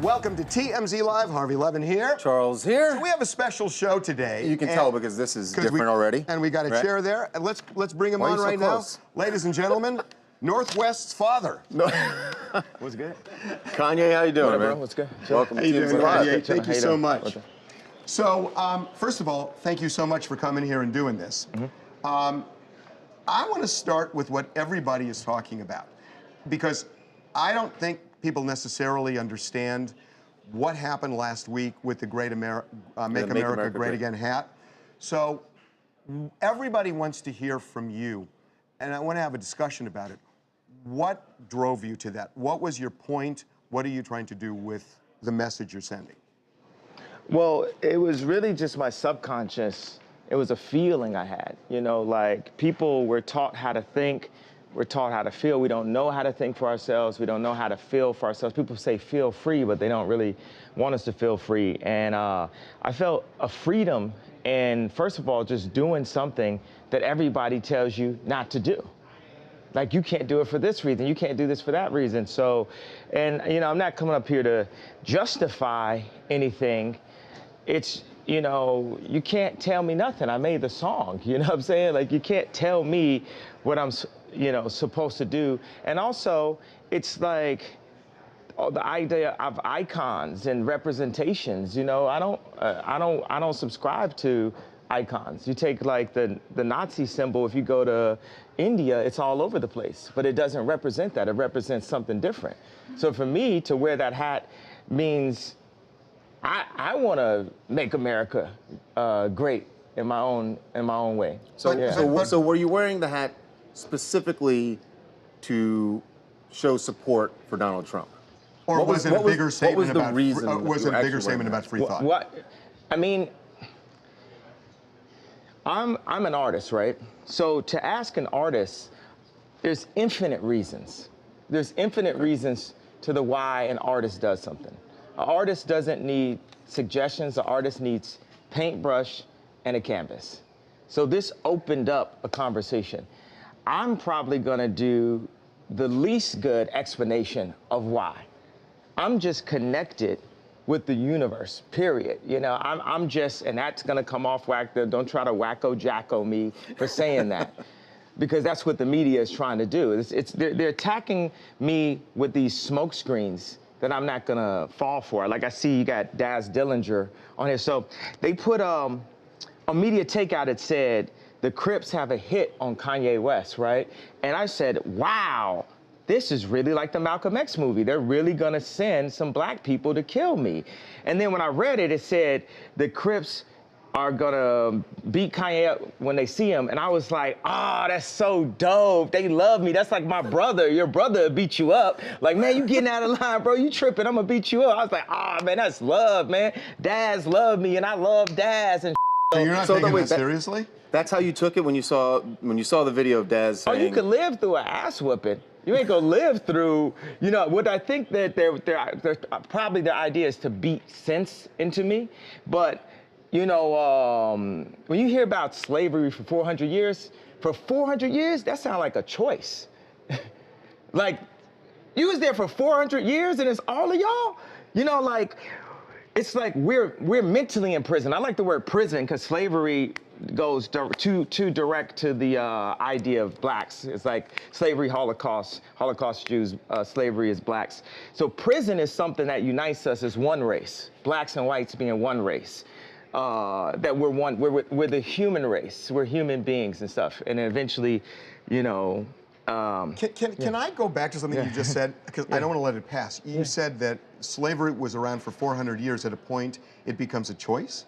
Welcome to TMZ Live. Harvey Levin here. Charles here. So we have a special show today. You can tell because this is different already. And we got a chair there. And let's bring him on right now. Ladies and gentlemen, Northwest's father. No. What's good? Kanye, how you doing, man? Bro? What's good? Welcome to TMZ TMZ Live. Thank you so much. So, first of all, thank you so much for coming here and doing this. I want to start with what everybody is talking about, because I don't think people necessarily understand what happened last week with the Make America Great Again hat. So everybody wants to hear from you, and I want to have a discussion about it. What drove you to that? What was your point? What are you trying to do with the message you're sending? Well, it was really just my subconscious. It was a feeling I had, you know, like people were taught how to think, we're taught how to feel. We don't know how to think for ourselves. We don't know how to feel for ourselves. People say feel free, but they don't really want us to feel free. And I felt a freedom in, first of all, just doing something that everybody tells you not to do. Like, you can't do it for this reason. You can't do this for that reason. So, and, you know, I'm not coming up here to justify anything. It's, you know, you can't tell me nothing. I made the song, you know what I'm saying? Like, you can't tell me what I'm, you know, supposed to do. And also, it's like the idea of icons and representations. You know, I don't subscribe to icons. You take like the Nazi symbol. If you go to India, it's all over the place, but it doesn't represent that. It represents something different. So for me to wear that hat means I want to make America great in my own way. So, yeah. so were you wearing the hat specifically to show support for Donald Trump? Or was it a bigger statement about free thought? What? I mean, I'm an artist, right? So to ask an artist, there's infinite reasons. There's infinite reasons to the why an artist does something. An artist doesn't need suggestions. An artist needs paintbrush and a canvas. So this opened up a conversation. I'm probably gonna do the least good explanation of why. I'm just connected with the universe, period. You know, I'm just, and that's gonna come off whack. Don't try to wacko-jacko me for saying that, because that's what the media is trying to do. They're attacking me with these smoke screens that I'm not gonna fall for. Like, I see you got Daz Dillinger on here. So they put a media takeout that said, the Crips have a hit on Kanye West, right? And I said, wow, this is really like the Malcolm X movie. They're really gonna send some black people to kill me. And then when I read it, it said, the Crips are gonna beat Kanye up when they see him. And I was like, oh, that's so dope. They love me. That's like my brother. Your brother beat you up. Like, man, you getting out of line, bro. You tripping, I'm gonna beat you up. I was like, oh, man, that's love, man. Daz loved me and I love Daz. And so you're not taking that seriously? That's how you took it when you saw the video of Daz saying... Oh, you could live through an ass whooping. You ain't gonna live through, you know, what I think that they're probably the idea is to beat sense into me. But, you know, when you hear about slavery for 400 years, that sounds like a choice. Like, you was there for 400 years and it's all of y'all? You know, like, it's like we're mentally in prison. I like the word prison because slavery goes too direct to the idea of blacks. It's like slavery, Holocaust Jews, slavery is blacks. So prison is something that unites us as one race, blacks and whites being one race. That we're the human race. We're human beings and stuff. And then eventually, you know. Can I go back to something you just said? Because I don't want to let it pass. You said that slavery was around for 400 years. At a point, it becomes a choice?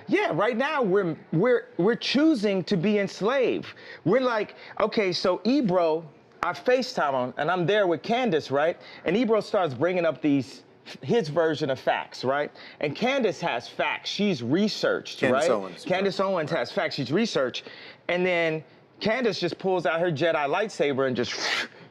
Yeah, right now we're choosing to be enslaved. We're like, okay, so Ebro, I FaceTime him, and I'm there with Candace, right? And Ebro starts bringing up his version of facts, right? And Candace has facts. She's researched, right? Candace Owens has facts. She's researched. And then Candace just pulls out her Jedi lightsaber and just,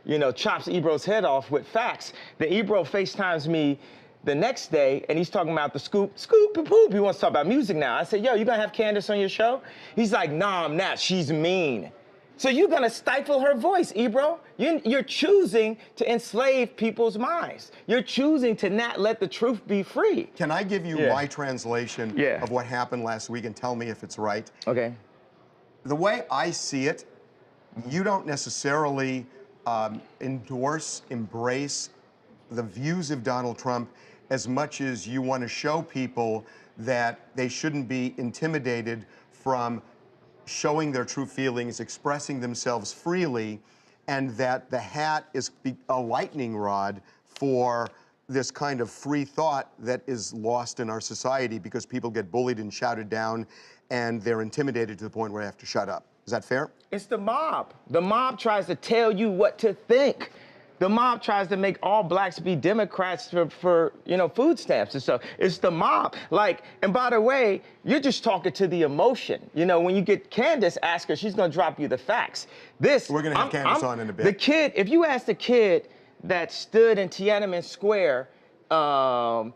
you know, chops Ebro's head off with facts. Then Ebro FaceTimes me the next day, and he's talking about the scoop and poop. He wants to talk about music now. I said, yo, you gonna have Candace on your show? He's like, nah, I'm not. She's mean. So you're gonna stifle her voice, Ebro. You're choosing to enslave people's minds. You're choosing to not let the truth be free. Can I give you my translation of what happened last week and tell me if it's right? Okay. The way I see it, you don't necessarily endorse, embrace the views of Donald Trump as much as you want to show people that they shouldn't be intimidated from showing their true feelings, expressing themselves freely, and that the hat is a lightning rod for this kind of free thought that is lost in our society because people get bullied and shouted down and they're intimidated to the point where they have to shut up. Is that fair? It's the mob. The mob tries to tell you what to think. The mob tries to make all blacks be Democrats for food stamps and stuff. It's the mob. Like, and by the way, you're just talking to the emotion. You know, when you get Candace, ask her, she's gonna drop you the facts. We're gonna have Candace on in a bit. The kid, if you ask the kid that stood in Tiananmen Square in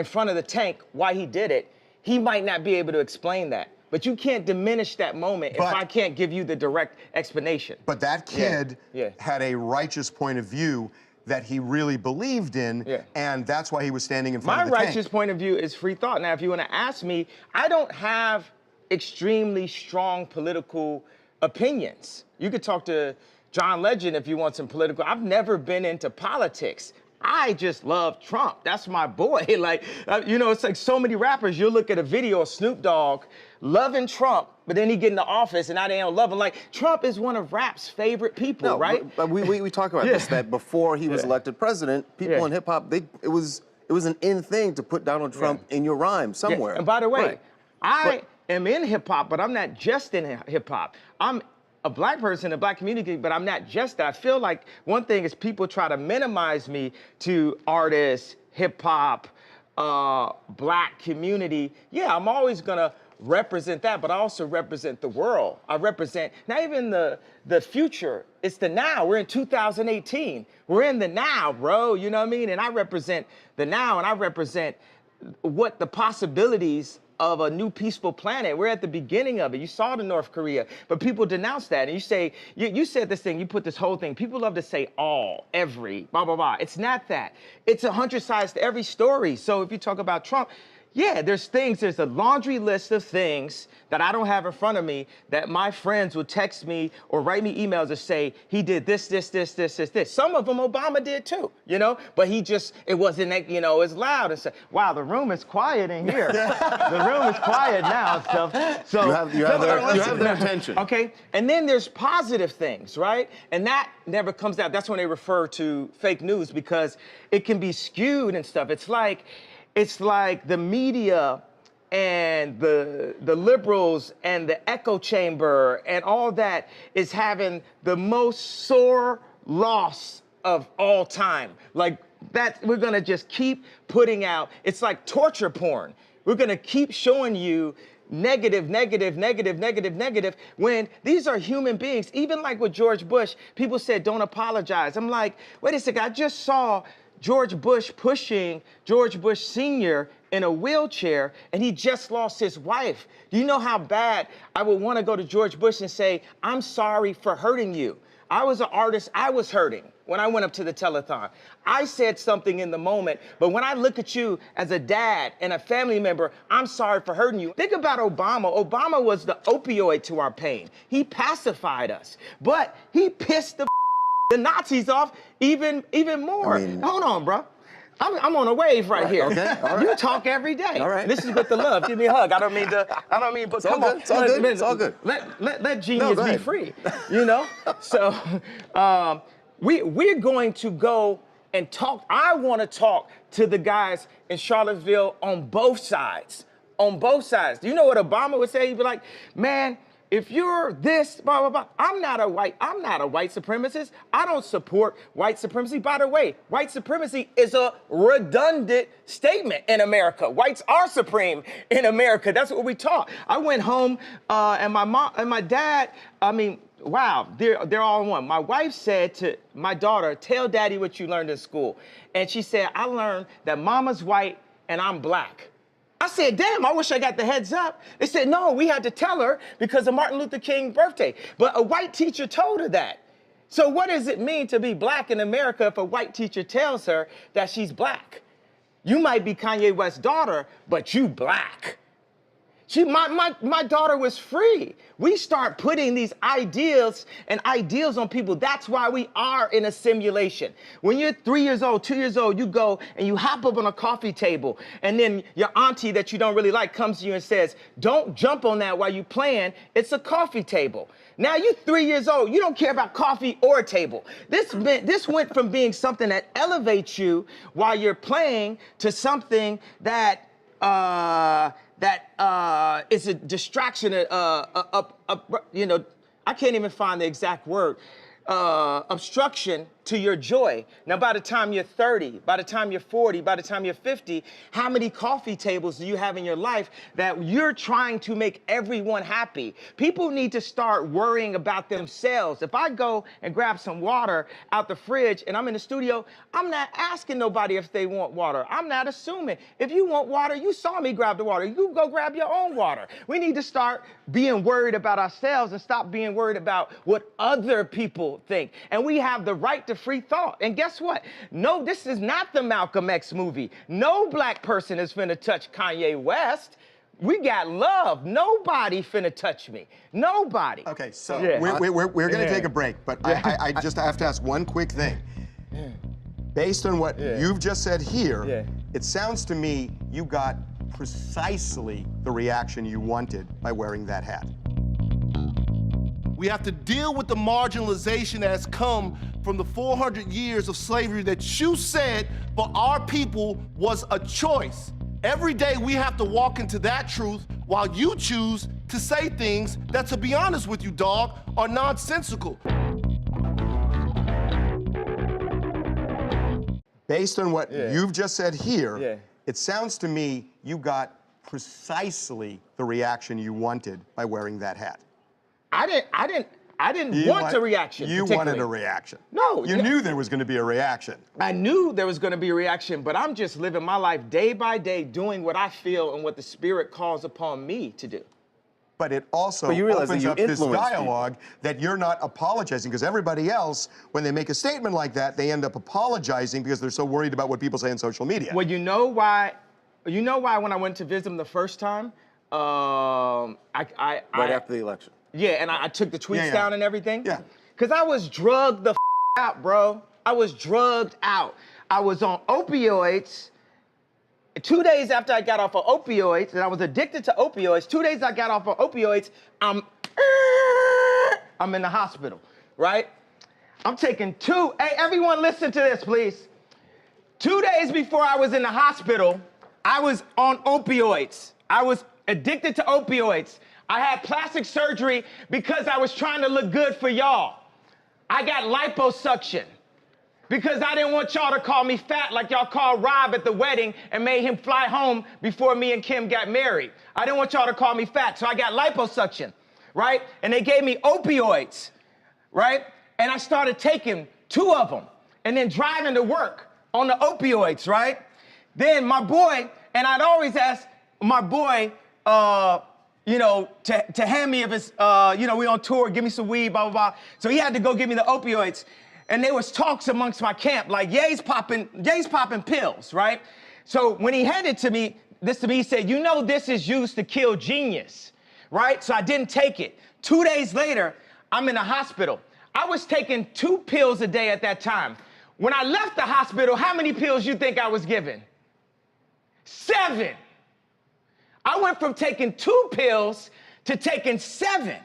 front of the tank why he did it, he might not be able to explain that. But you can't diminish that moment if I can't give you the direct explanation. But that kid had a righteous point of view that he really believed in, and that's why he was standing in front of the tank. My righteous point of view is free thought. Now, if you want to ask me, I don't have extremely strong political opinions. You could talk to John Legend if you want some political. I've never been into politics. I just love Trump. That's my boy. Like, it's like so many rappers. You'll look at a video of Snoop Dogg loving Trump, but then he get in the office and now they don't love him. Like, Trump is one of rap's favorite people, right? But we talk about this, that before he was elected president, people in hip hop, it was an in thing to put Donald Trump in your rhyme somewhere. And by the way, I am in hip hop, but I'm not just in hip hop. I'm a black person in the black community, but I'm not just that. I feel like one thing is people try to minimize me to artists, hip hop, black community. Yeah, I'm always gonna represent that, but I also represent the world. I represent not even the future, it's the now. We're in 2018. We're in the now, bro, you know what I mean? And I represent the now, and I represent what the possibilities of a new peaceful planet. We're at the beginning of it. You saw the North Korea, but people denounce that. And you say, you said this thing, you put this whole thing. People love to say all, every, blah, blah, blah. It's not that. It's 100 sides to every story. So if you talk about Trump, yeah, there's a laundry list of things that I don't have in front of me that my friends would text me or write me emails that say, he did this. Some of them Obama did too, but it wasn't, it's loud and stuff. Wow, the room is quiet in here. The room is quiet now. So you have their attention. Okay, and then there's positive things, right? And that never comes out. That's when they refer to fake news because it can be skewed and stuff. It's like the media and the liberals and the echo chamber and all that is having the most sore loss of all time. Like that, we're gonna just keep putting out, it's like torture porn. We're gonna keep showing you negative, when these are human beings. Even like with George Bush, people said, don't apologize. I'm like, wait a second, I just saw George Bush pushing George Bush Sr. in a wheelchair, and he just lost his wife. Do you know how bad I would want to go to George Bush and say, I'm sorry for hurting you. I was an artist, I was hurting when I went up to the telethon. I said something in the moment, but when I look at you as a dad and a family member, I'm sorry for hurting you. Think about Obama. Obama was the opioid to our pain. He pacified us, but he pissed the Nazis off even more. Hold on, bro. I'm on a wave right here. Okay, all right. You talk every day. All right. This is with the love. Give me a hug. I don't mean, but come on. It's all good. It's all good. Let genius be free. So we're going to go and talk. I want to talk to the guys in Charlottesville on both sides. On both sides. Do you know what Obama would say? He'd be like, man, if you're this, blah, blah, blah, I'm not a white supremacist. I don't support white supremacy. By the way, white supremacy is a redundant statement in America. Whites are supreme in America. That's what we taught. I went home and my mom and my dad, wow, they're all in one. My wife said to my daughter, tell daddy what you learned in school. And she said, I learned that mama's white and I'm black. I said, damn, I wish I got the heads up. They said, no, we had to tell her because of Martin Luther King's birthday. But a white teacher told her that. So what does it mean to be black in America if a white teacher tells her that she's black? You might be Kanye West's daughter, but you black. My daughter was free. We start putting these ideals on people. That's why we are in a simulation. When you're 3 years old, 2 years old, you go and you hop up on a coffee table, and then your auntie that you don't really like comes to you and says, don't jump on that while you're playing. It's a coffee table. Now you're 3 years old. You don't care about coffee or a table. This went from being something that elevates you while you're playing to something that is a distraction, you know, I can't even find the exact word, obstruction to your joy. Now, by the time you're 30, by the time you're 40, by the time you're 50, how many coffee tables do you have in your life that you're trying to make everyone happy? People need to start worrying about themselves. If I go and grab some water out the fridge and I'm in the studio, I'm not asking nobody if they want water. I'm not assuming. If you want water, you saw me grab the water. You go grab your own water. We need to start being worried about ourselves and stop being worried about what other people think. And we have the right to free thought. And guess what? No, this is not the Malcolm X movie. No black person is finna touch Kanye West. We got love. Nobody finna touch me. Nobody. Okay, so we're gonna take a break, but I just have to ask one quick thing. Based on what you've just said here, it sounds to me you got precisely the reaction you wanted by wearing that hat. We have to deal with the marginalization that has come from the 400 years of slavery that you said for our people was a choice. Every day we have to walk into that truth while you choose to say things that, to be honest with you, dog, are nonsensical. Based on what you've just said here, it sounds to me you got precisely the reaction you wanted by wearing that hat. I didn't want a reaction. You wanted a reaction. No. You knew there was going to be a reaction. I knew there was going to be a reaction, but I'm just living my life day by day, doing what I feel and what the Spirit calls upon me to do. But it also opens up this dialogue that you're not apologizing, because everybody else, when they make a statement like that, they end up apologizing because they're so worried about what people say on social media. Well, you know why when I went to visit him the first time, right after the election. Yeah, and I took the tweets down and everything. Yeah. Because I was drugged the out, bro. I was drugged out. I was on opioids. 2 days after I got off of opioids, and I was addicted to opioids, 2 days I got off of opioids, I'm in the hospital, right? I'm taking hey, everyone listen to this, please. 2 days before I was in the hospital, I was on opioids. I was addicted to opioids. I had plastic surgery because I was trying to look good for y'all. I got liposuction because I didn't want y'all to call me fat like y'all called Rob at the wedding and made him fly home before me and Kim got married. I didn't want y'all to call me fat, so I got liposuction, right? And they gave me opioids, right? And I started taking 2 of them and then driving to work on the opioids, right? Then my boy, and I'd always ask my boy, you know, to hand me if it's, you know, we on tour, give me some weed, blah, blah, blah. So he had to go give me the opioids. And there was talks amongst my camp, like, Ye's popping pills, right? So when he handed this to me, he said, you know this is used to kill genius, right? So I didn't take it. 2 days later, I'm in the hospital. I was taking 2 pills a day at that time. When I left the hospital, how many pills you think I was given? 7. I went from taking 2 pills to taking 7.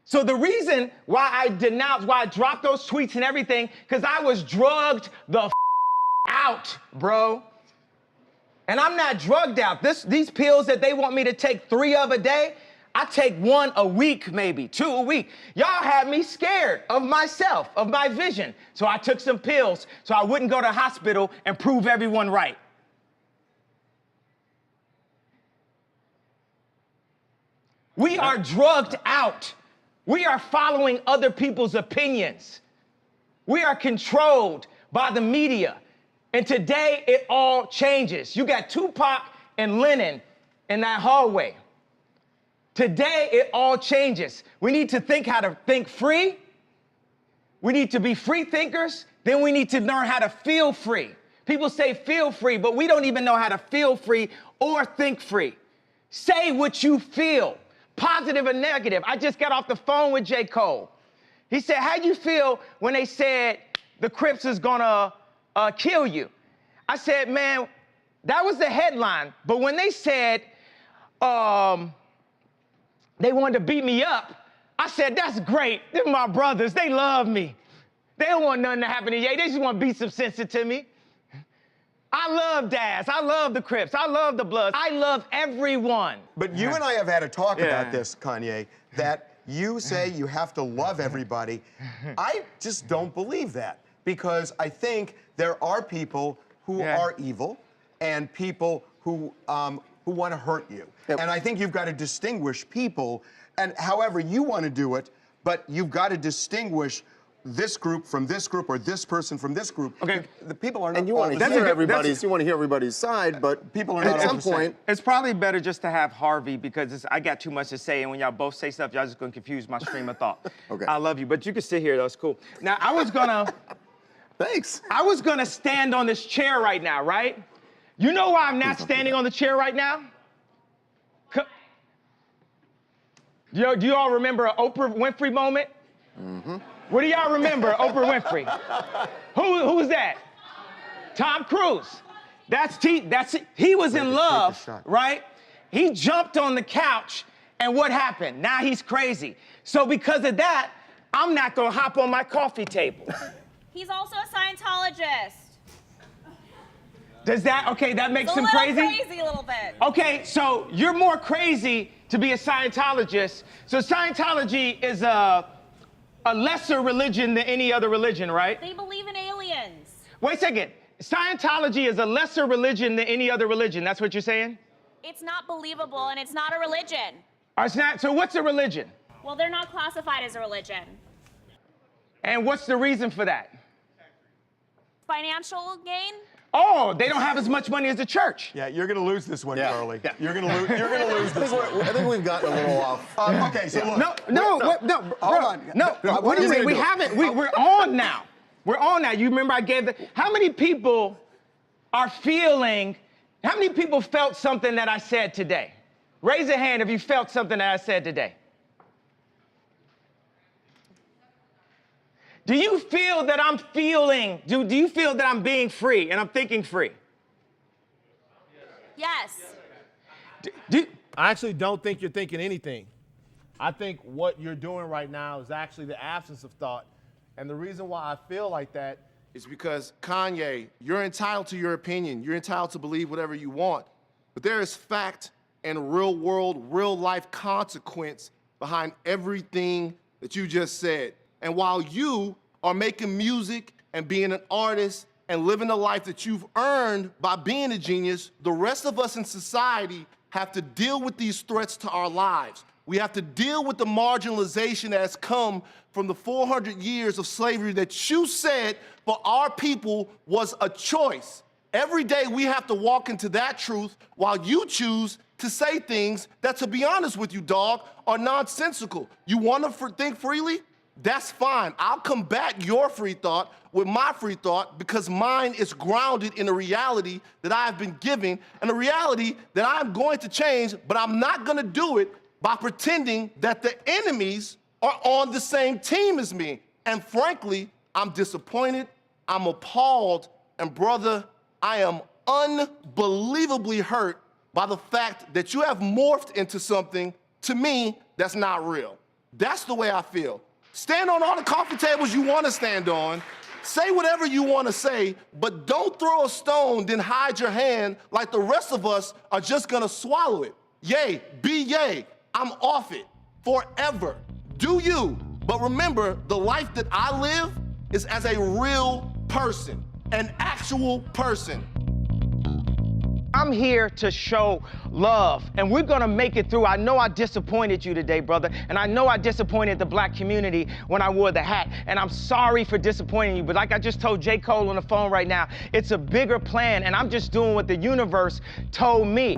So the reason why I denounced, why I dropped those tweets and everything, because I was drugged the out, bro. And I'm not drugged out. These pills that they want me to take 3 of a day, I take 1 a week, maybe 2 a week. Y'all had me scared of myself, of my vision. So I took some pills so I wouldn't go to the hospital and prove everyone right. We are drugged out. We are following other people's opinions. We are controlled by the media. And today, it all changes. You got Tupac and Lennon in that hallway. Today, it all changes. We need to think how to think free. We need to be free thinkers. Then we need to learn how to feel free. People say feel free, but we don't even know how to feel free or think free. Say what you feel, positive or negative. I just got off the phone with J. Cole. He said, how'd you feel when they said the Crips is gonna kill you? I said, man, that was the headline. But when they said they wanted to beat me up, I said, that's great. They're my brothers. They love me. They don't want nothing to happen to Ye. They just want to beat some sense into me. I love Daz. I love the Crips. I love the Bloods. I love everyone. But you and I have had a talk about this, Kanye, that you say you have to love everybody. I just don't believe that, because I think there are people who are evil and people who want to hurt you. And I think you've got to distinguish people, and however you want to do it, but you've got to distinguish this group from this group, or this person from this group. Okay. The people are not. And you want to hear everybody's side, but people are not. At some point, it's probably better just to have Harvey, because I got too much to say, and when y'all both say stuff, y'all just gonna confuse my stream of thought. Okay. I love you, but you can sit here. That's cool. Now I was gonna. Thanks. I was gonna stand on this chair right now, right? You know why I'm not standing on the chair right now? Do you all remember an Oprah Winfrey moment? Mm-hmm. What do y'all remember, Oprah Winfrey? Who was that? Tom Cruise. He was in love, right? He jumped on the couch, and what happened? Now he's crazy. So because of that, I'm not gonna hop on my coffee table. He's also a Scientologist. Does that, okay, that makes him crazy? Crazy a little bit. Okay, so you're more crazy to be a Scientologist. So Scientology is a lesser religion than any other religion, right? They believe in aliens. Wait a second. Scientology is a lesser religion than any other religion. That's what you're saying? It's not believable, and it's not a religion. It's not, so what's a religion? Well, they're not classified as a religion. And what's the reason for that? Financial gain? Oh, they don't have as much money as the church. Yeah, you're gonna lose this one, Carly. Yeah. You're gonna lose this one. I think we've gotten a little off. Okay, so look. Hold on. No, what do you mean? We haven't. We're on now. We're on now. You remember I gave how many people are feeling, how many people felt something that I said today? Raise a hand if you felt something that I said today. Do you feel that I'm feeling, do you feel that I'm being free and I'm thinking free? Yes. I actually don't think you're thinking anything. I think what you're doing right now is actually the absence of thought. And the reason why I feel like that is because, Kanye, you're entitled to your opinion. You're entitled to believe whatever you want. But there is fact and real world, real life consequence behind everything that you just said. And while you are making music and being an artist and living the life that you've earned by being a genius, the rest of us in society have to deal with these threats to our lives. We have to deal with the marginalization that has come from the 400 years of slavery that you said for our people was a choice. Every day we have to walk into that truth while you choose to say things that, to be honest with you, dog, are nonsensical. You want to think freely? That's fine. I'll combat your free thought with my free thought, because mine is grounded in a reality that I have been given and a reality that I'm going to change, but I'm not going to do it by pretending that the enemies are on the same team as me. And frankly, I'm disappointed, I'm appalled, and brother, I am unbelievably hurt by the fact that you have morphed into something, to me, that's not real. That's the way I feel. Stand on all the coffee tables you want to stand on. Say whatever you want to say, but don't throw a stone, then hide your hand like the rest of us are just going to swallow it. Yay, be yay. I'm off it forever. Do you. But remember, the life that I live is as a real person, an actual person. I'm here to show love, and we're gonna make it through. I know I disappointed you today, brother, and I know I disappointed the black community when I wore the hat, and I'm sorry for disappointing you, but like I just told J. Cole on the phone right now, it's a bigger plan, and I'm just doing what the universe told me.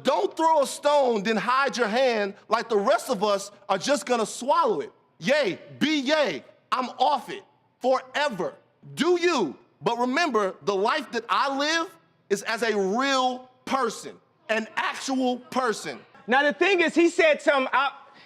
Don't throw a stone, then hide your hand like the rest of us are just gonna swallow it. Yay, be yay, I'm off it forever. Do you, but remember, the life that I live is as a real person, an actual person. Now the thing is, he said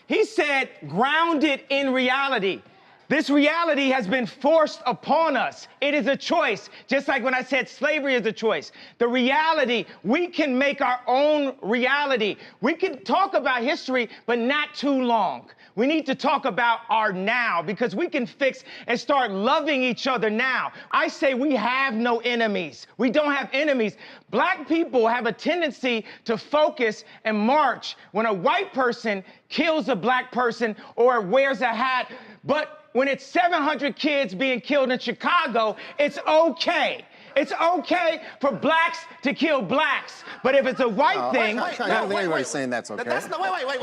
he said grounded in reality. This reality has been forced upon us. It is a choice, just like when I said slavery is a choice. The reality, we can make our own reality. We can talk about history, but not too long. We need to talk about our now, because we can fix and start loving each other now. I say we have no enemies. We don't have enemies. Black people have a tendency to focus and march when a white person kills a black person or wears a hat, but when it's 700 kids being killed in Chicago, it's okay. It's okay for blacks to kill blacks. But if it's a white thing... I don't think anybody's saying that's okay. That's not, wait,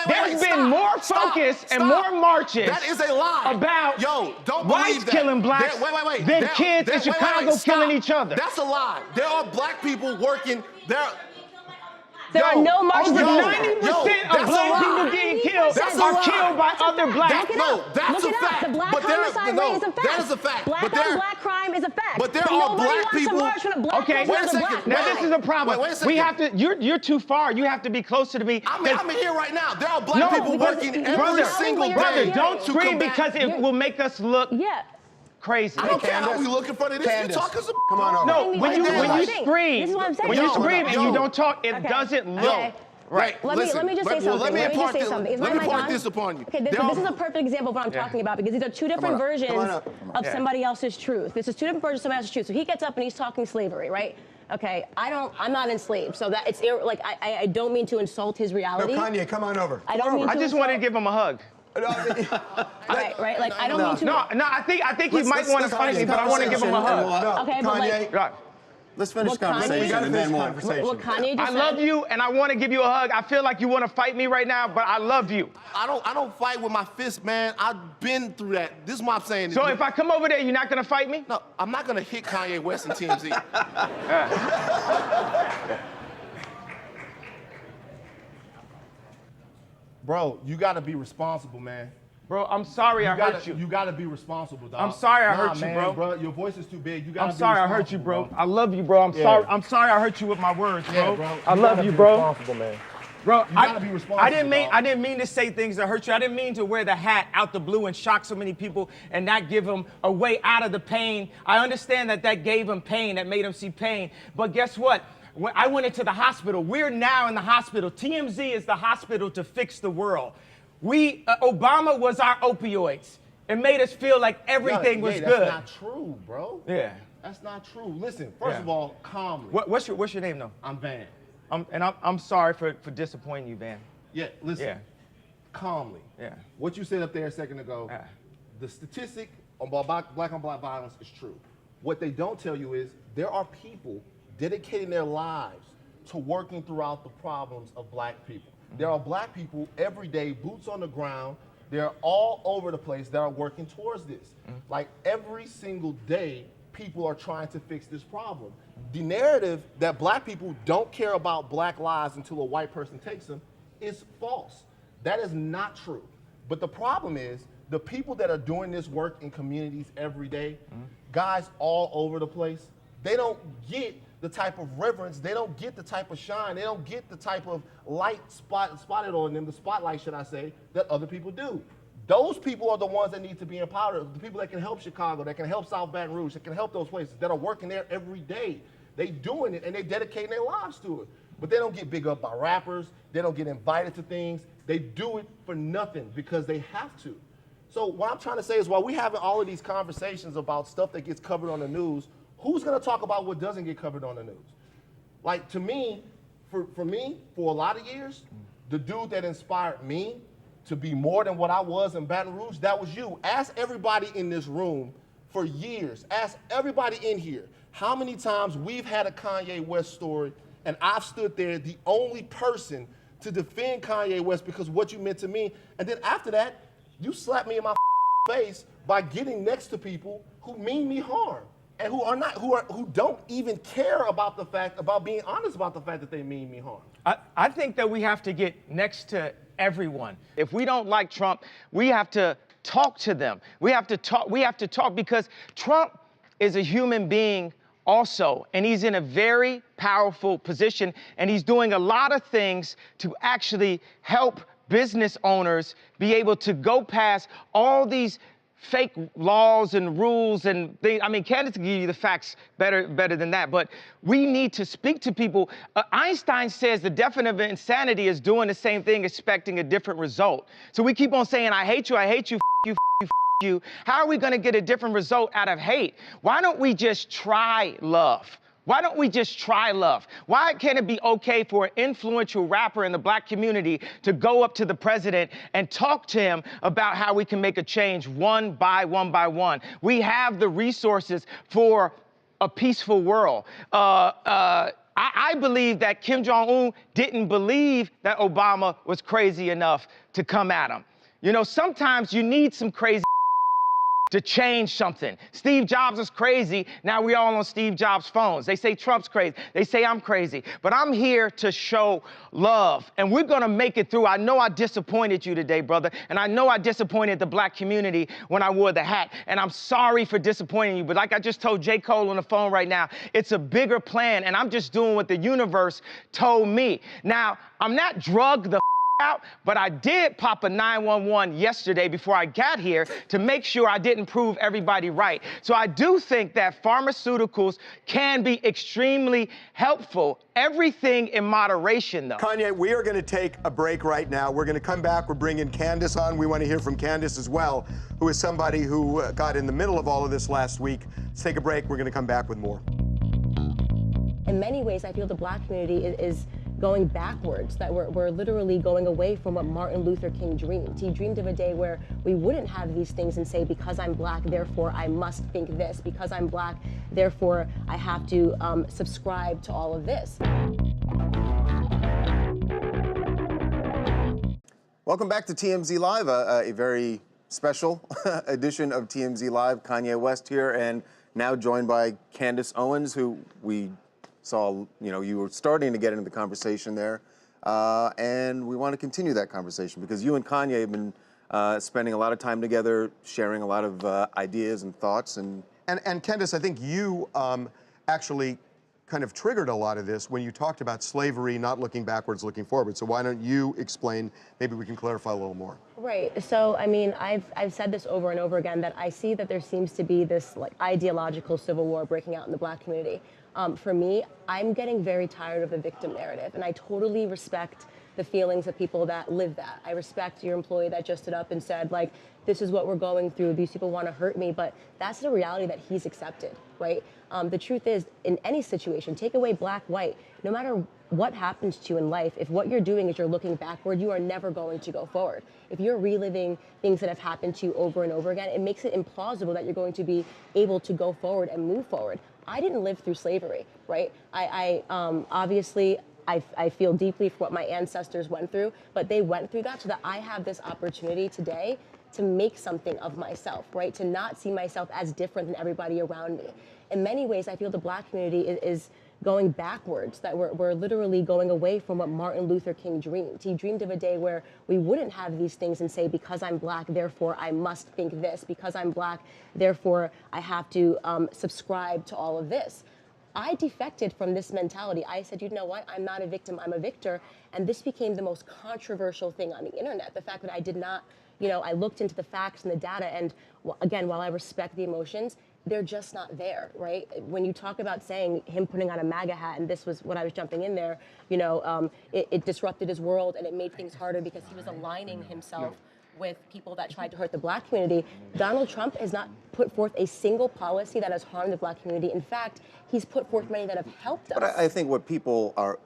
there's been more focus and more marches that is a lie. About don't whites killing blacks than kids in Chicago killing each other. That's a lie. There are black people working there. There are no marches. Over 90% of black people getting killed are killed by other blacks. No, that's a fact. The black homicide rate is a fact. That is a fact. Black on black crime is a fact. But there are black people. Okay, wait a second. Now this is a problem. Wait a second. We have to. You're too far. You have to be closer to me. I'm here right now. There are black people working every single day. Brother, don't scream because it will make us look. Crazy. I don't care how we look in front of this. You're talking some. Come on over. No, when you scream, this is what I'm saying. when you scream and you don't talk, it doesn't look. Right. Let me just say something. Let me impart Is this upon you. Okay, this is a perfect example of what I'm talking about, because these are two different versions of somebody else's truth. This is two different versions of somebody else's truth. So he gets up and he's talking slavery, right? Okay, I'm not enslaved, so that it's like I don't mean to insult his reality. No, Kanye, come on over. I just wanted to give him a hug. Right. Like I don't mean to. No. I think he might want to fight me, but I want to give him a hug. Okay, but like. Let's finish the conversation and then we'll... What Kanye just I love you, and I want to give you a hug. I feel like you want to fight me right now, but I love you. I don't fight with my fist, man. I've been through that. This is what I'm saying. So if I come over there, you're not going to fight me? No, I'm not going to hit Kanye West and TMZ. Bro, you got to be responsible, man. Bro, I'm sorry I hurt you. You got to be responsible, dog. I'm sorry I hurt you, bro. Your voice is too big. You got to I'm sorry I hurt you, bro. I love you, bro. I'm sorry I hurt you with my words, bro. Yeah, bro. I love you, bro. Responsible, man. Bro, you gotta be responsible. I didn't mean to say things that hurt you. I didn't mean to wear the hat out the blue and shock so many people and not give them a way out of the pain. I understand that gave him pain, that made him see pain. But guess what? When I went into the hospital. We're now in the hospital. TMZ is the hospital to fix the world. Obama was our opioids. It made us feel like everything was good. That's not true, bro. Yeah. That's not true. Listen, first of all, calmly. What's your name, though? I'm Van. I'm sorry for disappointing you, Van. Yeah, listen. Calmly. Yeah. What you said up there a second ago, the statistic on black on black violence is true. What they don't tell you is there are people dedicating their lives to working throughout the problems of black people. There are black people every day, boots on the ground. They're all over the place that are working towards this. Like every single day, people are trying to fix this problem. The narrative that black people don't care about black lives until a white person takes them is false. That is not true. But the problem is the people that are doing this work in communities every day, guys all over the place, they don't get the type of reverence, they don't get the type of shine, they don't get the type of light spotted on them, the spotlight, should I say, that other people do. Those people are the ones that need to be empowered, the people that can help Chicago, that can help South Baton Rouge, that can help those places, that are working there every day. They doing it and they dedicating their lives to it. But they don't get big up by rappers, they don't get invited to things, they do it for nothing because they have to. So what I'm trying to say is while we're having all of these conversations about stuff that gets covered on the news, who's gonna talk about what doesn't get covered on the news? Like to me, for me, for a lot of years, the dude that inspired me to be more than what I was in Baton Rouge, that was you. Ask everybody in this room for years. Ask everybody in here how many times we've had a Kanye West story and I've stood there, the only person to defend Kanye West because of what you meant to me. And then after that, you slap me in my face by getting next to people who mean me harm and who don't even care about being honest about the fact that they mean me harm. I think that we have to get next to everyone. If we don't like Trump, we have to talk to them. We have to talk because Trump is a human being also, and he's in a very powerful position, and he's doing a lot of things to actually help business owners be able to go past all these fake laws and rules and things. I mean, Candace can give you the facts better than that, but we need to speak to people. Einstein says the definition of insanity is doing the same thing, expecting a different result. So we keep on saying, I hate you, you. How are we gonna get a different result out of hate? Why don't we just try love? Why don't we just try love? Why can't it be okay for an influential rapper in the black community to go up to the president and talk to him about how we can make a change one by one? We have the resources for a peaceful world. I believe that Kim Jong-un didn't believe that Obama was crazy enough to come at him. You know, sometimes you need some crazy to change something. Steve Jobs was crazy. Now we all on Steve Jobs' phones. They say Trump's crazy. They say I'm crazy. But I'm here to show love, and we're gonna make it through. I know I disappointed you today, brother, and I know I disappointed the black community when I wore the hat, and I'm sorry for disappointing you. But like I just told J. Cole on the phone right now, it's a bigger plan, and I'm just doing what the universe told me. Now, I'm not drugged the out, but I did pop a 911 yesterday before I got here to make sure I didn't prove everybody right. So I do think that pharmaceuticals can be extremely helpful. Everything in moderation, though. Kanye, we are going to take a break right now. We're going to come back. We're bringing Candace on. We want to hear from Candace as well, who is somebody who got in the middle of all of this last week. Let's take a break. We're going to come back with more. In many ways, I feel the black community is going backwards, that we're literally going away from what Martin Luther King dreamed. He dreamed of a day where we wouldn't have these things and say, because I'm black, therefore I must think this. Because I'm black, therefore I have to subscribe to all of this. Welcome back to TMZ Live, a very special edition of TMZ Live. Kanye West here, and now joined by Candace Owens, who we saw, you were starting to get into the conversation there, and we want to continue that conversation because you and Kanye have been spending a lot of time together, sharing a lot of ideas and thoughts. And Candace, I think you actually kind of triggered a lot of this when you talked about slavery, not looking backwards, looking forward. So why don't you explain, maybe we can clarify a little more. Right, so I mean, I've said this over and over again, that I see that there seems to be this like ideological civil war breaking out in the black community. For me, I'm getting very tired of the victim narrative, and I totally respect the feelings of people that live that. I respect your employee that just stood up and said, like, this is what we're going through, these people want to hurt me, but that's the reality that he's accepted, right? The truth is, in any situation, take away black, white, no matter what happens to you in life, if what you're doing is you're looking backward, you are never going to go forward. If you're reliving things that have happened to you over and over again, it makes it implausible that you're going to be able to go forward and move forward. I didn't live through slavery, right? Obviously, I feel deeply for what my ancestors went through, but they went through that so that I have this opportunity today to make something of myself, right? To not see myself as different than everybody around me. In many ways, I feel the black community is going backwards, that we're literally going away from what Martin Luther King dreamed. He dreamed of a day where we wouldn't have these things and say, because I'm black, therefore I must think this. Because I'm black, therefore I have to subscribe to all of this. I defected from this mentality. I said, you know what, I'm not a victim, I'm a victor. And this became the most controversial thing on the internet. The fact that I did not, I looked into the facts and the data, and again, while I respect the emotions, they're just not there, right? When you talk about saying him putting on a MAGA hat, and this was what I was jumping in there, it disrupted his world, and it made things harder because he was aligning himself with people that tried to hurt the black community. Donald Trump has not put forth a single policy that has harmed the black community. In fact, he's put forth many that have helped us. But I think what people are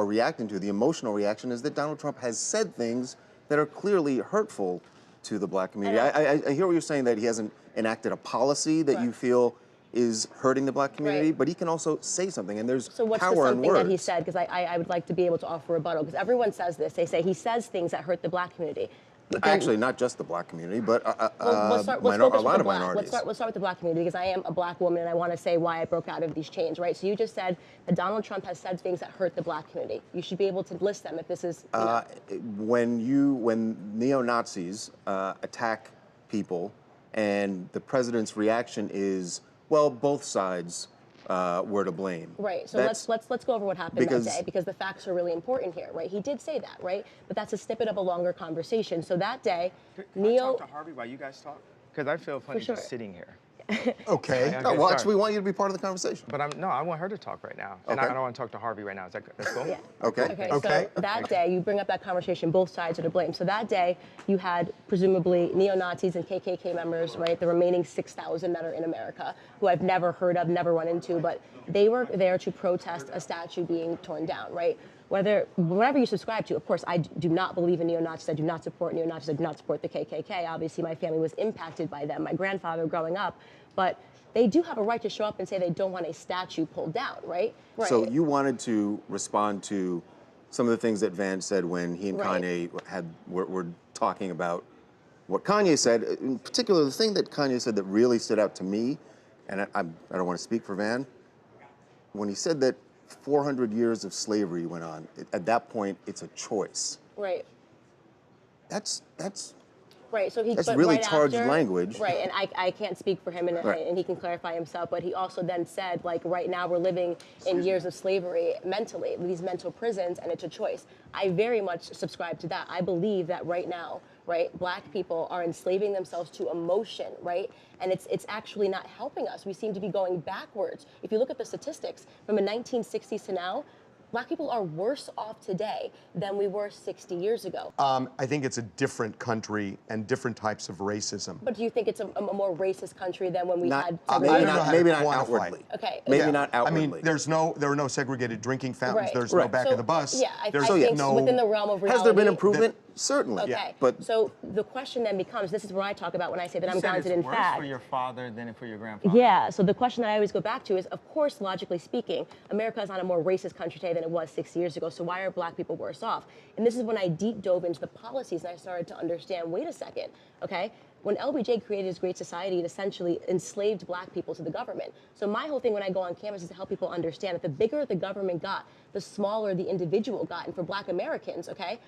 reacting to, the emotional reaction, is that Donald Trump has said things that are clearly hurtful to the black community. I hear what you're saying, that he hasn't enacted a policy that you feel is hurting the black community, but he can also say something, and there's So what's power the in something words. that he said? Because I would like to be able to offer rebuttal, because everyone says this. They say he says things that hurt the black community. Actually, not just the black community, but Let's a lot of minorities. Let's start with the black community, because I am a black woman and I want to say why I broke out of these chains, right? So you just said that Donald Trump has said things that hurt the black community. You should be able to list them if this is. When neo-Nazis attack people, and the president's reaction is, well, both sides were to blame. Right. So let's go over what happened that day, because the facts are really important here, right? He did say that, right? But that's a snippet of a longer conversation. So that day, Can I talk to Harvey while you guys talk? Because I feel funny sure. just sitting here. Okay. No, well, actually, we want you to be part of the conversation. But I want her to talk right now. And Okay. I don't want to talk to Harvey right now. Is that that's cool? Yeah. Okay. Okay. So that day, you bring up that conversation, both sides are to blame. So that day, you had presumably neo-Nazis and KKK members, right? The remaining 6,000 that are in America, who I've never heard of, never run into, but they were there to protest a statue being torn down, right? Whatever you subscribe to, of course, I do not believe in neo-Nazis. I do not support neo-Nazis. I do not support the KKK. Obviously, my family was impacted by them. My grandfather growing up, but they do have a right to show up and say they don't want a statue pulled down, right? Right. So you wanted to respond to some of the things that Van said when he and Kanye were talking about what Kanye said. In particular, the thing that Kanye said that really stood out to me, and I don't want to speak for Van, when he said that 400 years of slavery went on. At that point, it's a choice. Right. That's Right, so That's really charged language. Right, and I can't speak for him, and he can clarify himself, but he also then said, like, right now we're living in years of slavery mentally, these mental prisons, and it's a choice. I very much subscribe to that. I believe that right now, right, black people are enslaving themselves to emotion, right? And it's actually not helping us. We seem to be going backwards. If you look at the statistics, from the 1960s to now, black people are worse off today than we were 60 years ago. I think it's a different country and different types of racism. But do you think it's a more racist country than when we had maybe segregation? maybe not quantify it. outwardly. Okay. Maybe not outwardly. I mean, there are no segregated drinking fountains. Right. There's no back So, of the bus. Yeah, I There's think no. within the realm of reality. Has there been improvement? Certainly. Okay. Yeah. But so the question then becomes, this is what I talk about when I say that I'm grounded in worse fact. for your father than for your grandfather. Yeah, so the question that I always go back to is, of course, logically speaking, America is not a more racist country today than it was 6 years ago, so why are black people worse off? And this is when I deep dove into the policies and I started to understand, wait a second, okay? When LBJ created his Great Society, it essentially enslaved black people to the government. So my whole thing when I go on campus is to help people understand that the bigger the government got, the smaller the individual got. And for black Americans, okay,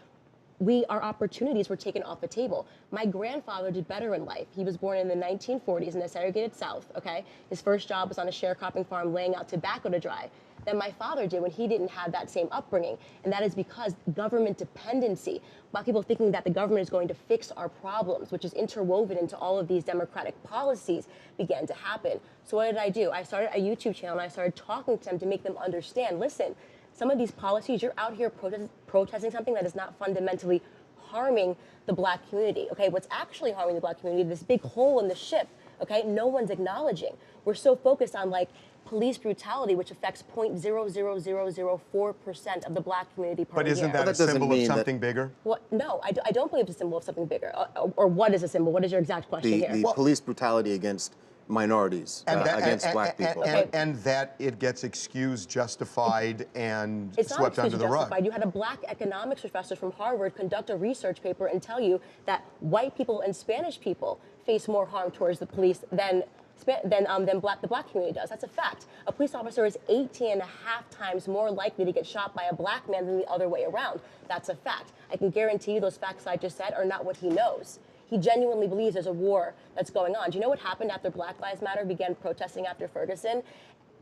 our opportunities were taken off the table. My grandfather did better in life. He was born in the 1940s in the segregated South, okay? His first job was on a sharecropping farm laying out tobacco to dry. Than my father did when he didn't have that same upbringing. And that is because government dependency, black people thinking that the government is going to fix our problems, which is interwoven into all of these democratic policies, began to happen. So what did I do? I started a YouTube channel and I started talking to them to make them understand, listen, some of these policies, you're out here protesting something that is not fundamentally harming the black community, okay? What's actually harming the black community, this big hole in the ship, okay? No one's acknowledging. We're so focused on, like, police brutality, which affects 0.00004% of the black community per year. But isn't that a symbol of something bigger? What? No, I don't believe it's a symbol of something bigger. Or what is a symbol? What is your exact question here? The police brutality against minorities, against black people. And that it gets excused, justified, and It's swept not under the rug. justified. You had a black economics professor from Harvard conduct a research paper and tell you that white people and Spanish people face more harm towards the police than the black community does. That's a fact. A police officer is 18.5 times more likely to get shot by a black man than the other way around. That's a fact. I can guarantee you those facts I just said are not what he knows. He genuinely believes there's a war that's going on. Do you know what happened after Black Lives Matter began protesting after Ferguson?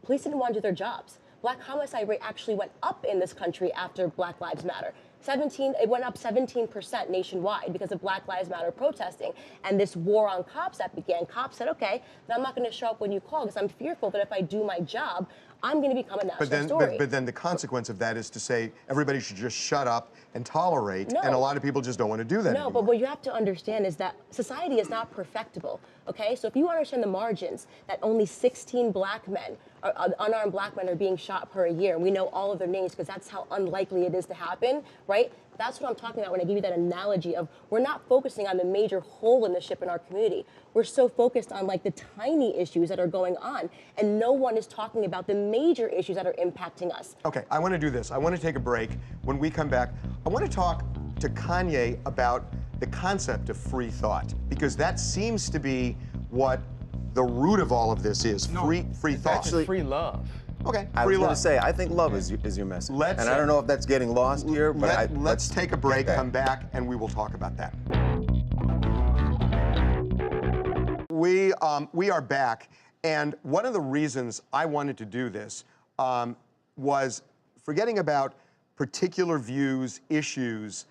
Police didn't want to do their jobs. Black homicide rate actually went up in this country after Black Lives Matter. It went up 17% nationwide because of Black Lives Matter protesting. And this war on cops that began, cops said, okay, now I'm not going to show up when you call because I'm fearful that if I do my job, I'm going to become a national story. But then the consequence of that is to say everybody should just shut up and tolerate, and a lot of people just don't want to do that anymore. But what you have to understand is that society is not perfectible, okay? So if you understand the margins, that only 16 black men unarmed black men are being shot per year. And we know all of their names because that's how unlikely it is to happen, right? That's what I'm talking about when I give you that analogy of we're not focusing on the major hole in the ship in our community. We're so focused on like the tiny issues that are going on, and no one is talking about the major issues that are impacting us. Okay, I want to do this. I want to take a break. When we come back, I want to talk to Kanye about the concept of free thought, because that seems to be what the root of all of this is. Free thought. Actually, free love. Okay, I was free going to love. say, I think love is your message. Let's- and I don't know if that's getting lost here, but Let's take a break, get that. come back, and we will talk about that. We are back, and one of the reasons I wanted to do this was forgetting about particular views, issues.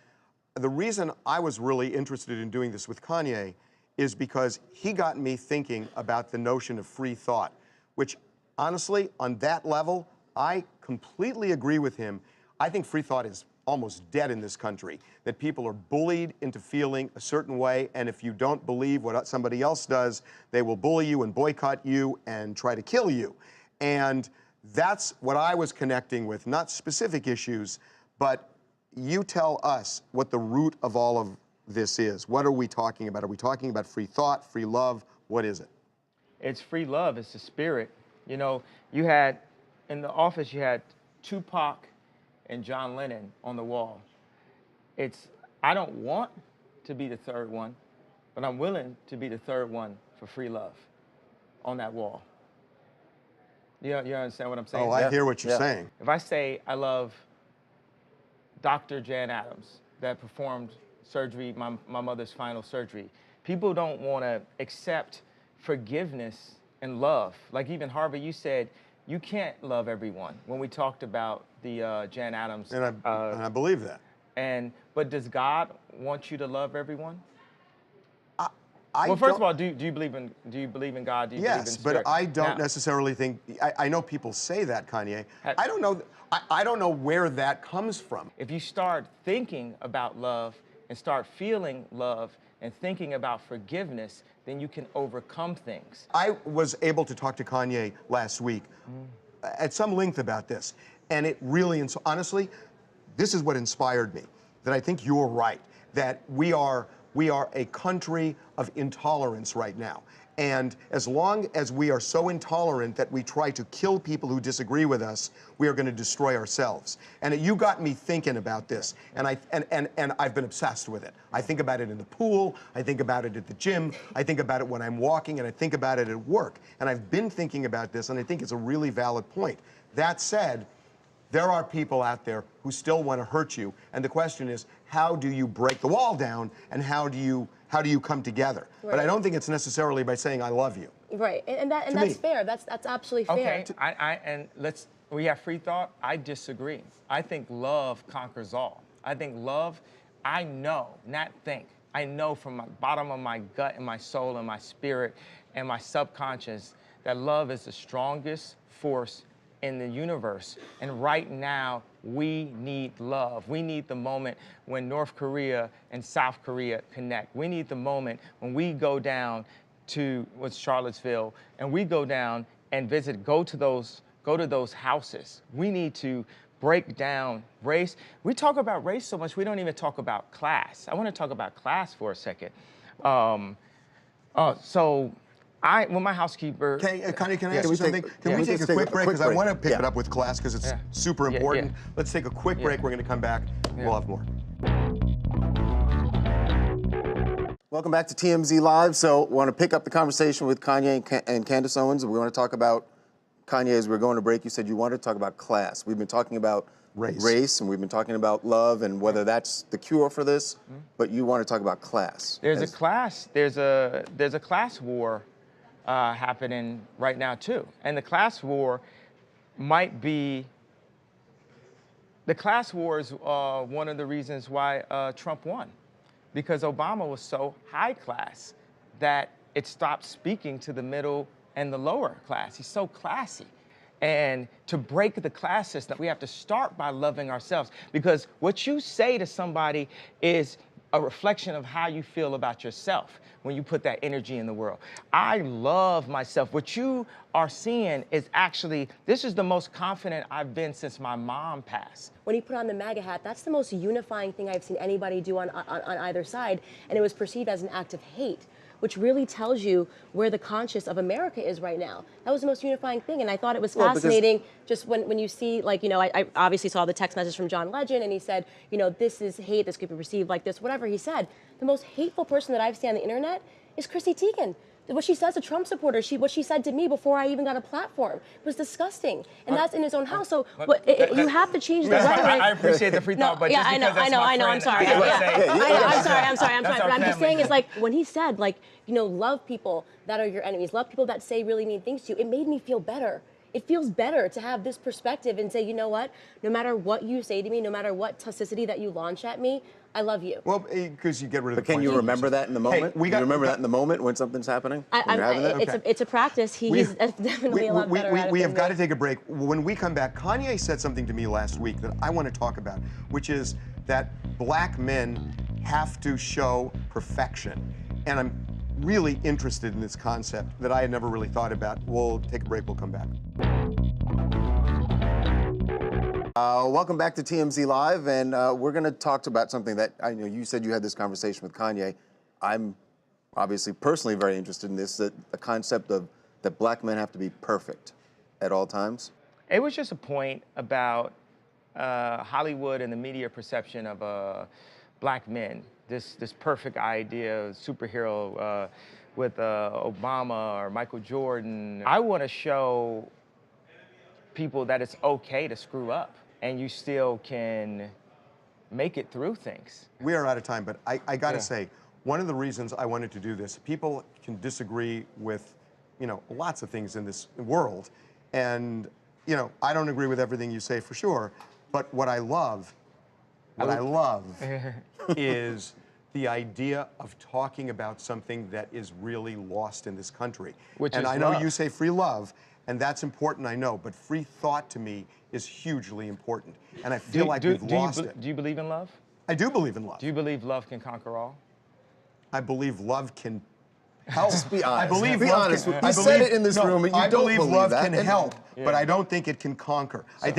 The reason I was really interested in doing this with Kanye is because he got me thinking about the notion of free thought, which honestly, on that level, I completely agree with him. I think free thought is almost dead in this country, that people are bullied into feeling a certain way, and if you don't believe what somebody else does, they will bully you and boycott you and try to kill you. And that's what I was connecting with, not specific issues, but you tell us what the root of all of this is. What are we talking about? Are we talking about free thought, free love? What is it? It's free love. It's the spirit. You know, you had, in the office, you had Tupac and John Lennon on the wall. I don't want to be the third one, but I'm willing to be the third one for free love on that wall. You understand what I'm saying? Oh, I hear what you're saying. If I say I love Dr. Jan Adams that performed surgery, my mother's final surgery, people don't want to accept forgiveness and love. Like even Harvey, you said you can't love everyone when we talked about the Jan Adams. And I believe that. But does God want you to love everyone? Well, first of all, do you believe in God? Do you believe in yes, spirit? but I don't necessarily think. I know people say that, Kanye. I don't know. I don't know where that comes from. If you start thinking about love and start feeling love and thinking about forgiveness, then you can overcome things. I was able to talk to Kanye last week at some length about this, and it really, honestly, this is what inspired me. That I think you're right. That we are a country of intolerance right now. And as long as we are so intolerant that we try to kill people who disagree with us, we are going to destroy ourselves. And you got me thinking about this, and I've been obsessed with it. I think about it in the pool, I think about it at the gym, I think about it when I'm walking, and I think about it at work. And I've been thinking about this, and I think it's a really valid point. That said, there are people out there who still want to hurt you, and the question is, how do you break the wall down, and how do you come together? Right. But I don't think it's necessarily by saying I love you. Right, and that's fair. That's absolutely fair. Okay, we have free thought. I disagree. I think love conquers all. I think love, I know, not think. I know from the bottom of my gut and my soul and my spirit and my subconscious that love is the strongest force in the universe. And right now, we need love. We need the moment when North Korea and South Korea connect. We need the moment when we go down to Charlottesville and we go down and go to those houses. We need to break down race. We talk about race so much, we don't even talk about class. I want to talk about class for a second. When my housekeeper... Connie, can I ask you something? Can we take a quick break? Because I want to pick it up with class because it's super important. Let's take a quick break. We're going to come back. We'll have more. Welcome back to TMZ Live. So we want to pick up the conversation with Kanye and Candace Owens. We want to talk about Kanye as we're going to break. You said you wanted to talk about class. We've been talking about race and we've been talking about love and whether that's the cure for this, but you want to talk about class. There's a class war happening right now too. And the class war is one of the reasons why Trump won. Because Obama was so high class that it stopped speaking to the middle and the lower class. He's so classy. And to break the class system, we have to start by loving ourselves. Because what you say to somebody is a reflection of how you feel about yourself when you put that energy in the world. I love myself. What you are seeing is actually, this is the most confident I've been since my mom passed. When he put on the MAGA hat, that's the most unifying thing I've seen anybody do on either side, and it was perceived as an act of hate, which really tells you where the conscience of America is right now. That was the most unifying thing, and I thought it was fascinating just when you see, like, you know, I obviously saw the text message from John Legend, and he said, you know, this is hate, this could be perceived like this, whatever he said. The most hateful person that I've seen on the internet is Chrissy Teigen. What she says to Trump supporters, what she said to me before I even got a platform was disgusting, and that's in his own house. So you have to change the rhetoric. I appreciate the free thought, but yeah, just I know, because I know. I'm sorry. I'm sorry. But I'm just saying, family. it's like when he said, like, you know, love people that are your enemies, love people that say really mean things to you. It made me feel better. It feels better to have this perspective and say, you know what? No matter what you say to me, no matter what toxicity that you launch at me, I love you. Well, because you get rid of the Can you remember that in the moment? Hey, you remember that in the moment when something's happening? When you're having that? It's a practice. He's definitely a lot better at it. We have got to take a break. When we come back, Kanye said something to me last week that I want to talk about, which is that black men have to show perfection. And I'm really interested in this concept that I had never really thought about. We'll take a break. We'll come back. Welcome back to TMZ Live, and we're going to talk about something that I know you said you had this conversation with Kanye. I'm obviously personally very interested in this, that the concept of that black men have to be perfect at all times. It was just a point about Hollywood and the media perception of black men. This perfect idea of superhero with Obama or Michael Jordan. I want to show people that it's okay to screw up and you still can make it through things. We are out of time, but I got to say, one of the reasons I wanted to do this, people can disagree with, you know, lots of things in this world. And, you know, I don't agree with everything you say for sure, but what I love is the idea of talking about something that is really lost in this country. And I know you say free love, and that's important, I know, but free thought to me is hugely important. And I feel like we've lost it. Do you believe in love? I do believe in love. Do you believe love can conquer all? I believe love can help. Just be honest. I believe be love honest. can, We said it in this room, and you I don't believe believe love that. can help, but I don't think it can conquer. So. I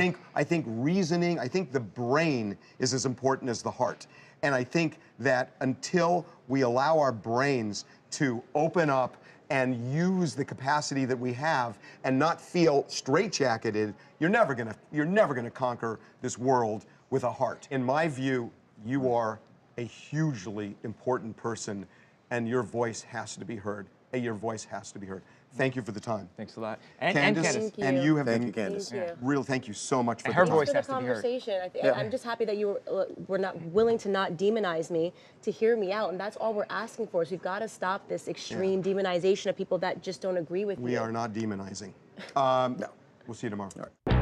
think reasoning, I think the brain is as important as the heart. And I think that until we allow our brains to open up and use the capacity that we have and not feel straitjacketed, you're never gonna conquer this world with a heart. In my view, you are a hugely important person, and your voice has to be heard. Your voice has to be heard. Thank you for the time. Thanks a lot. Candace, and you have been Candace. real. Thank you so much for her the voice time. has to be heard. I'm just happy that you were not willing to not demonize me, to hear me out, and that's all we're asking for. Is we've got to stop this extreme demonization of people that just don't agree with you. We are not demonizing. No. We'll see you tomorrow. All right.